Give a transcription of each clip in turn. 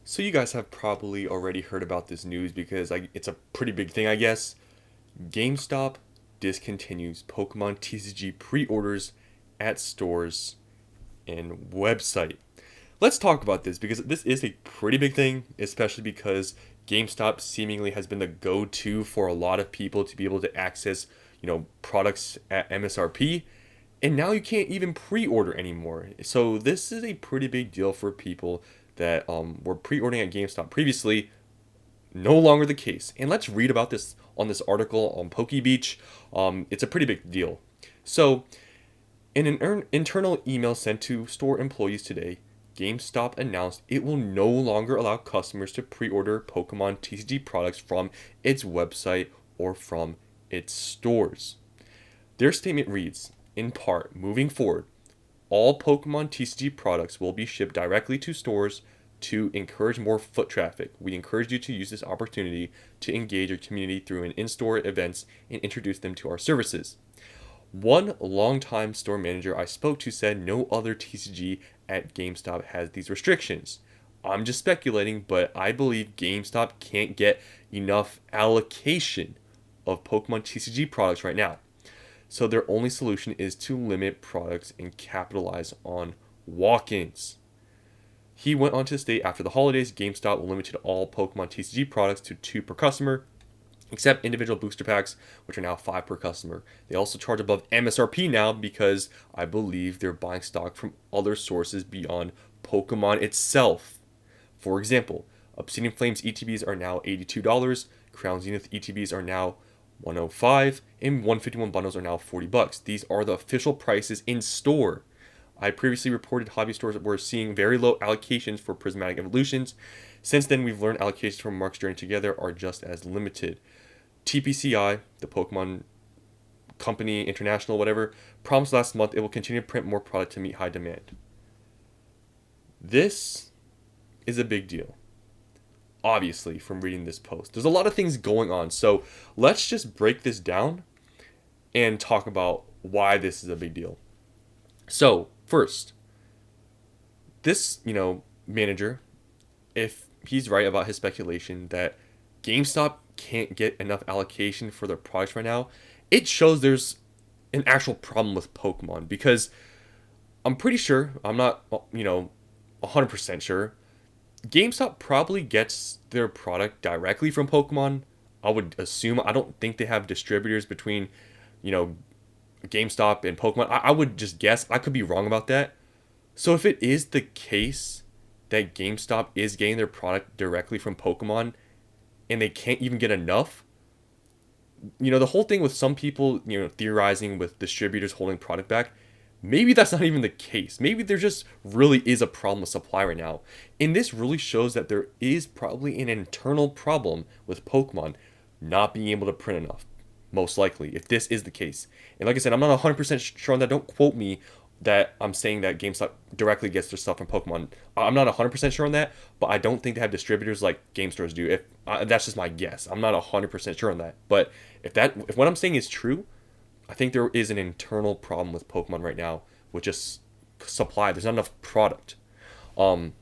So you guys have probably already heard about this news because it's a pretty big thing, I guess. GameStop discontinues Pokemon TCG pre-orders at stores and website. Let's talk about this because this is a pretty big thing, especially because GameStop seemingly has been the go-to for a lot of people to be able to access, products at MSRP, and now you can't even pre-order anymore. So this is a pretty big deal for people that were pre-ordering at GameStop previously. No longer the case. And let's read about this on this article on PokeBeach. It's a pretty big deal. So, in an internal email sent to store employees today, GameStop announced it will no longer allow customers to pre-order Pokemon TCG products from its website or from its stores. Their statement reads, in part, moving forward, all Pokemon TCG products will be shipped directly to stores to encourage more foot traffic. We encourage you to use this opportunity to engage your community through an in-store events and introduce them to our services. One longtime store manager I spoke to said no other TCG at GameStop has these restrictions. I'm just speculating, but I believe GameStop can't get enough allocation of Pokemon TCG products right now. So their only solution is to limit products and capitalize on walk-ins. He went on to state after the holidays, GameStop limited all Pokemon TCG products to 2 per customer, except individual booster packs, which are now 5 per customer. They also charge above MSRP now because I believe they're buying stock from other sources beyond Pokemon itself. For example, Obsidian Flames ETBs are now $82, Crown Zenith ETBs are now $105, and 151 bundles are now $40. These are the official prices in store. I previously reported hobby stores were seeing very low allocations for prismatic evolutions. Since then, we've learned allocations from Mark's Journey Together are just as limited. TPCI, the Pokemon Company International, whatever, promised last month it will continue to print more product to meet high demand. This is a big deal, obviously, from reading this post. There's a lot of things going on, so let's just break this down and talk about why this is a big deal. So, first, this, manager, if he's right about his speculation that GameStop can't get enough allocation for their products right now, it shows there's an actual problem with Pokemon because I'm pretty sure, I'm not, 100% sure, GameStop probably gets their product directly from Pokemon. I would assume. I don't think they have distributors between, GameStop and Pokemon. I would just guess. I could be wrong about that. So if it is the case that GameStop is getting their product directly from Pokemon and they can't even get enough, the whole thing with some people, theorizing with distributors holding product back, maybe that's not even the case. Maybe there just really is a problem with supply right now. And this really shows that there is probably an internal problem with Pokemon not being able to print enough. Most likely, if this is the case. And like I said, I'm not 100% sure on that. Don't quote me that I'm saying that GameStop directly gets their stuff from Pokemon. I'm not 100% sure on that, but I don't think they have distributors like game stores do. If that's just my guess. I'm not 100% sure on that. But if what I'm saying is true, I think there is an internal problem with Pokemon right now with just supply. There's not enough product. I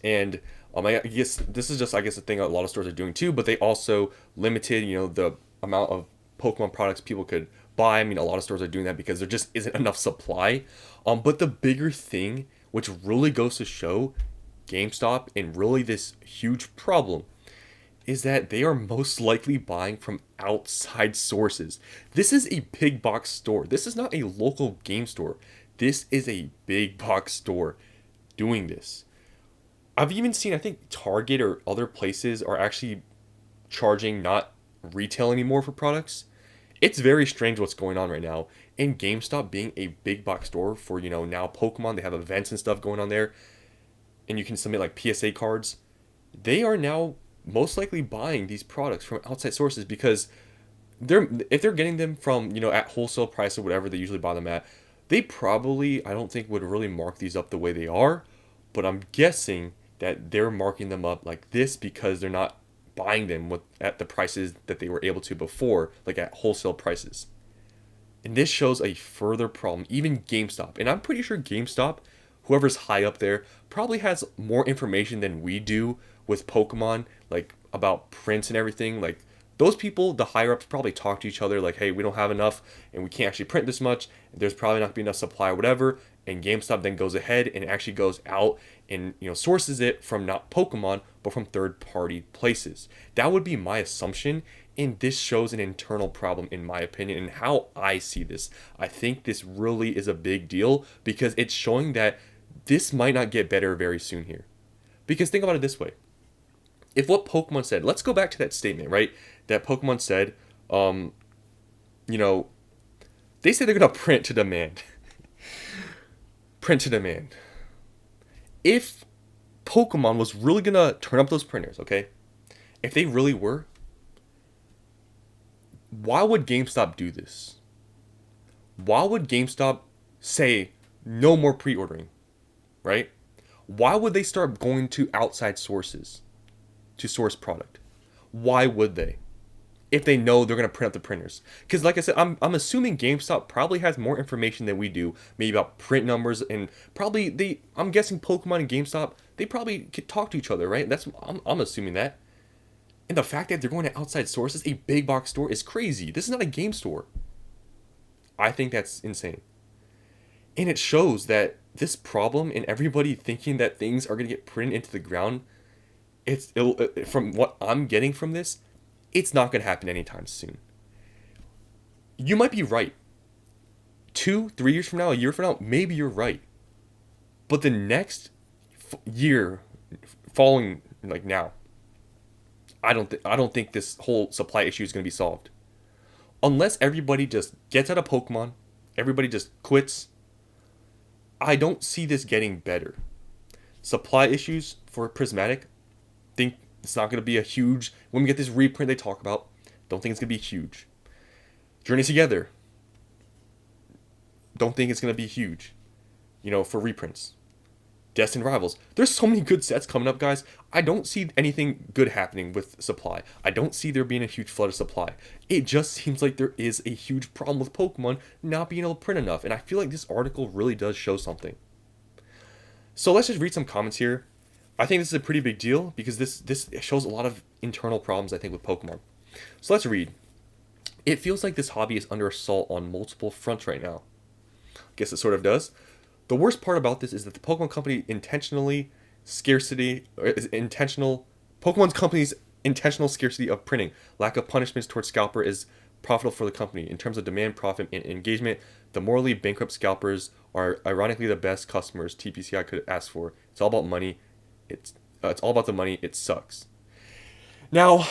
guess this is just a thing a lot of stores are doing too, but they also limited, the amount of Pokemon products people could buy. I mean, a lot of stores are doing that because there just isn't enough supply. But the bigger thing, which really goes to show GameStop and really this huge problem, is that they are most likely buying from outside sources. This is a big box store. This is not a local game store. This is a big box store doing this. I've even seen, I think Target or other places are actually charging not retail anymore for products. It's very strange what's going on right now. And GameStop being a big box store for, now Pokemon, they have events and stuff going on there. And you can submit like PSA cards. They are now most likely buying these products from outside sources because if they're getting them from, at wholesale price or whatever they usually buy them at, they probably, I don't think, would really mark these up the way they are. But I'm guessing that they're marking them up like this because they're not buying them at the prices that they were able to before, like at wholesale prices. And this shows a further problem. Even GameStop, and I'm pretty sure GameStop, whoever's high up there probably has more information than we do with Pokemon, like about prints and everything. Like those people, the higher ups probably talk to each other like, hey, we don't have enough and we can't actually print this much. There's probably not gonna be enough supply or whatever. And GameStop then goes ahead and actually goes out and sources it from not Pokemon but from third party places. That would be my assumption, and this shows an internal problem in my opinion and how I see this. I think this really is a big deal because it's showing that this might not get better very soon here. Because think about it this way. If what Pokemon said, let's go back to that statement, right? That Pokemon said, they say they're going to print to demand. Print to demand. If Pokemon was really going to turn up those printers, okay? If they really were, why would GameStop do this? Why would GameStop say no more pre-ordering, right? Why would they start going to outside sources to source product? Why would they? If they know they're going to print out the printers. Because like I said, I'm assuming GameStop probably has more information than we do, maybe about print numbers, and probably I'm guessing Pokemon and GameStop, they probably could talk to each other, right? I'm assuming that. And the fact that they're going to outside sources, a big box store, is crazy. This is not a game store. I think that's insane. And it shows that this problem and everybody thinking that things are going to get printed into the ground, from what I'm getting from this, it's not going to happen anytime soon. You might be right. 2, 3 years from now, a year from now, maybe you're right. But the next year following, like now, I don't think this whole supply issue is going to be solved. Unless everybody just gets out of Pokemon, everybody just quits, I don't see this getting better. Supply issues for Prismatic, think it's not going to be a huge, when we get this reprint they talk about, don't think it's going to be huge. Journey Together, don't think it's going to be huge, for reprints. Destined Rivals, there's so many good sets coming up, guys. I don't see anything good happening with supply. I don't see there being a huge flood of supply. It just seems like there is a huge problem with Pokemon not being able to print enough, and I feel like this article really does show something. So let's just read some comments here. I think this is a pretty big deal because this shows a lot of internal problems, I think, with Pokemon. So let's read. It feels like this hobby is under assault on multiple fronts right now. I guess it sort of does. The worst part about this is that the Pokemon Company Pokemon's company's intentional scarcity of printing, lack of punishments towards scalper is profitable for the company. In terms of demand, profit, and engagement, the morally bankrupt scalpers are ironically the best customers TPCI could ask for. It's all about money. It's all about the money. It sucks. Now,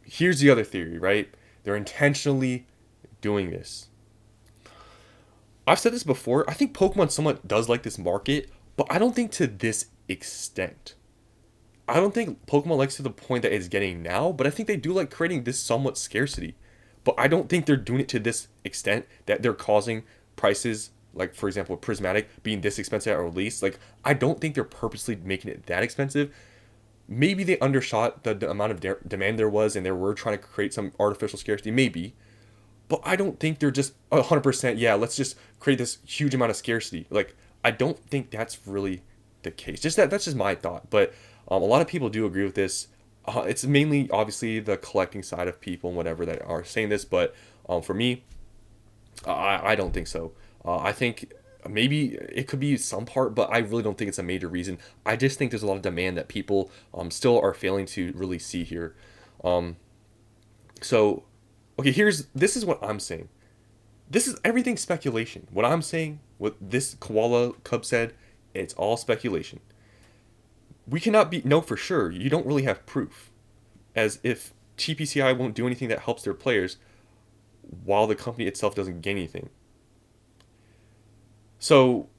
here's the other theory, right? They're intentionally doing this. I've said this before. I think Pokemon somewhat does like this market, but I don't think to this extent. I don't think Pokemon likes to the point that it's getting now, but I think they do like creating this somewhat scarcity. But I don't think they're doing it to this extent that they're causing prices, like for example, Prismatic being this expensive at release. Like, I don't think they're purposely making it that expensive. Maybe they undershot the amount of demand there was and they were trying to create some artificial scarcity, maybe. But I don't think they're just 100%, yeah, let's just create this huge amount of scarcity. Like, I don't think that's really the case. That's just my thought. But a lot of people do agree with this. It's mainly, obviously, the collecting side of people and whatever that are saying this. But for me, I don't think so. I think maybe it could be some part, but I really don't think it's a major reason. I just think there's a lot of demand that people still are failing to really see here. Okay, this is what I'm saying. This is everything speculation. What I'm saying, what this koala cub said, it's all speculation. We cannot know for sure. You don't really have proof. As if TPCI won't do anything that helps their players while the company itself doesn't gain anything. So,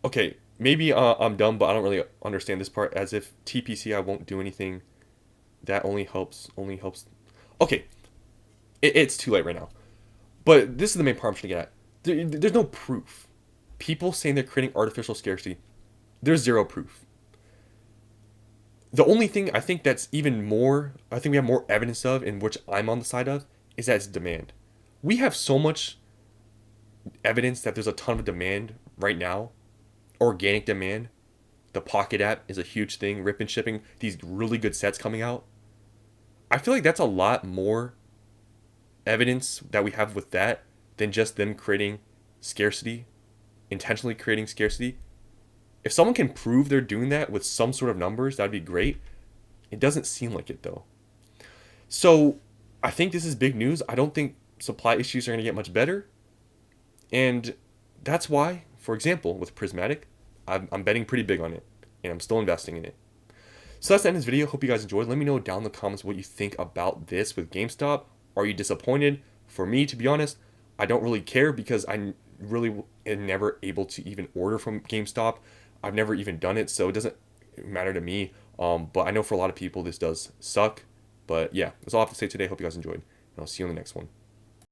okay, maybe I'm dumb, but I don't really understand this part. As if TPCI won't do anything that only helps. Okay. It's too late right now. But this is the main part I'm trying to get at. There's no proof. People saying they're creating artificial scarcity, there's zero proof. The only thing I think that's even more, I think we have more evidence of, in which I'm on the side of, is that it's demand. We have so much evidence that there's a ton of demand right now organic demand. The Pocket app is a huge thing. Rip and shipping, these really good sets coming out. I feel like that's a lot more evidence that we have with that than just them creating scarcity, intentionally creating scarcity. If someone can prove they're doing that with some sort of numbers, that'd be great. It doesn't seem like it though. So I think this is big news. I don't think supply issues are going to get much better. And that's why, for example, with Prismatic, I'm betting pretty big on it. And I'm still investing in it. So that's the end of this video. Hope you guys enjoyed. Let me know down in the comments what you think about this with GameStop. Are you disappointed? For me, to be honest, I don't really care because I really am never able to even order from GameStop. I've never even done it, so it doesn't matter to me. But I know for a lot of people this does suck. But yeah, that's all I have to say today. Hope you guys enjoyed, and I'll see you on the next one.